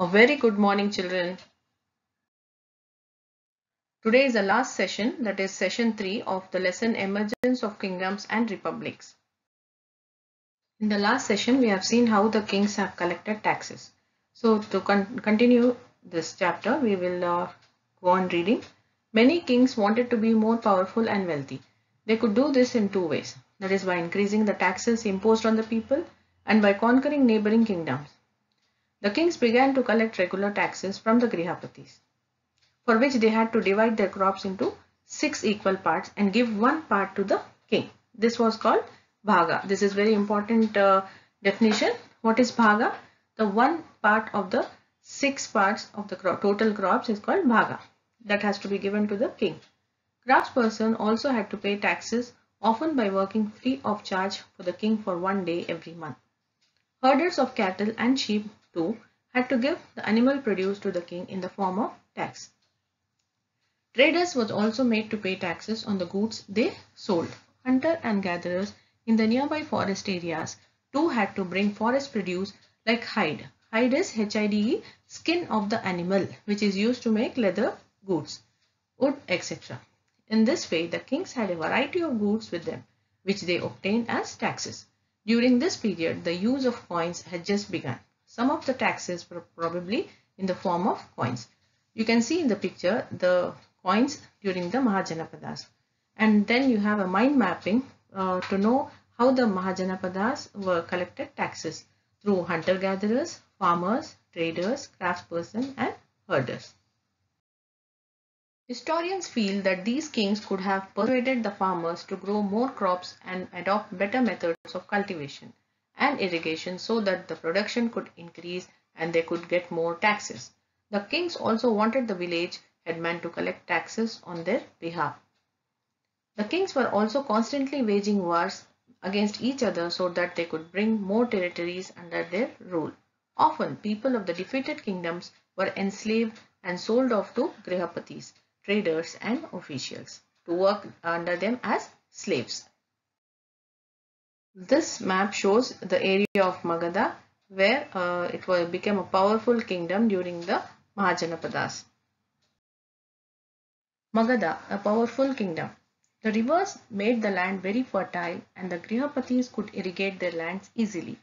A very good morning, children. Today is the last session, that is session 3 of the lesson Emergence of Kingdoms and Republics. In the last session, we have seen how the kings have collected taxes. So to continue this chapter, we will go on reading. Many kings wanted to be more powerful and wealthy. They could do this in two ways, that is by increasing the taxes imposed on the people and by conquering neighboring kingdoms. The kings began to collect regular taxes from the Grihapatis, for which they had to divide their crops into 6 equal parts and give one part to the king. This was called bhaga. This is very important definition. What is bhaga? The one part of the 6 parts of the total crops is called bhaga. That has to be given to the king. Craftsperson also had to pay taxes, often by working free of charge for the king for one day every month. Herders of cattle and sheep too had to give the animal produce to the king in the form of tax. Traders was also made to pay taxes on the goods they sold. Hunter and gatherers in the nearby forest areas too had to bring forest produce like hide. Hide is Hide, skin of the animal, which is used to make leather goods, wood, etc. In this way, the kings had a variety of goods with them, which they obtained as taxes. During this period, the use of coins had just begun. Some of the taxes were probably in the form of coins. You can see in the picture the coins during the Mahajanapadas. And then you have a mind mapping to know how the Mahajanapadas were collected taxes through hunter-gatherers, farmers, traders, craftspersons and herders. Historians feel that these kings could have persuaded the farmers to grow more crops and adopt better methods of cultivation and irrigation so that the production could increase and they could get more taxes. The kings also wanted the village headmen to collect taxes on their behalf. The kings were also constantly waging wars against each other so that they could bring more territories under their rule. Often, people of the defeated kingdoms were enslaved and sold off to Grihapatis, traders and officials to work under them as slaves. This map shows the area of Magadha where it became a powerful kingdom during the Mahajanapadas. Magadha, a powerful kingdom. The rivers made the land very fertile and the Grihapatis could irrigate their lands easily.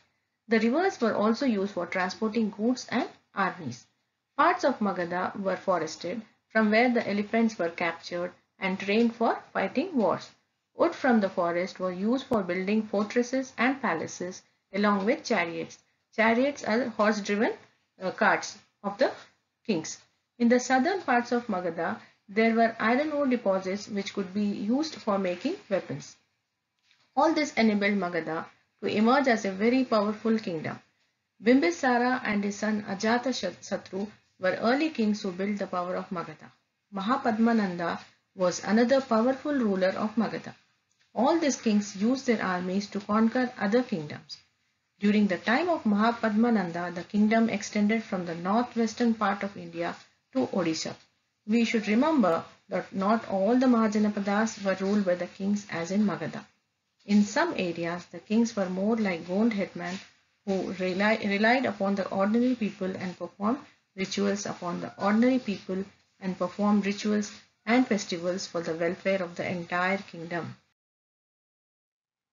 The rivers were also used for transporting goods and armies. Parts of Magadha were forested, from where the elephants were captured and trained for fighting wars. Wood from the forest was used for building fortresses and palaces along with chariots. Chariots are horse-driven carts of the kings. In the southern parts of Magadha, there were iron ore deposits which could be used for making weapons. All this enabled Magadha to emerge as a very powerful kingdom. Bimbisara and his son Ajatasattu were early kings who built the power of Magadha. Mahapadmananda was another powerful ruler of Magadha. All these kings used their armies to conquer other kingdoms. During the time of Mahapadmananda, the kingdom extended from the northwestern part of India to Odisha. We should remember that not all the Mahajanapadas were ruled by the kings as in Magadha. In some areas, the kings were more like Gond headmen who relied upon the ordinary people and performed rituals upon the ordinary people and performed rituals and festivals for the welfare of the entire kingdom.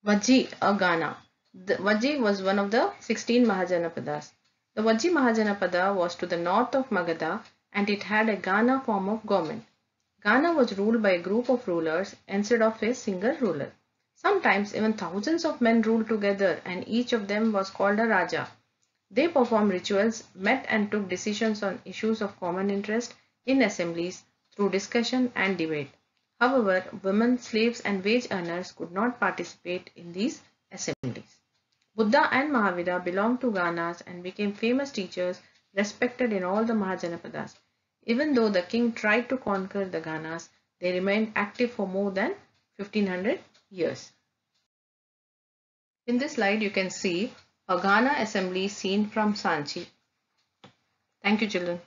Vajji, a Gana. The Vajji was one of the 16 Mahajanapadas. The Vajji Mahajanapada was to the north of Magadha and it had a Gana form of government. Gana was ruled by a group of rulers instead of a single ruler. Sometimes even thousands of men ruled together and each of them was called a Raja. They performed rituals, met and took decisions on issues of common interest in assemblies through discussion and debate. However, women, slaves and wage earners could not participate in these assemblies. Buddha and Mahavira belonged to Ganas and became famous teachers respected in all the Mahajanapadas. Even though the king tried to conquer the Ganas, they remained active for more than 1500 years. In this slide, you can see a Gana assembly seen from Sanchi. Thank you, children.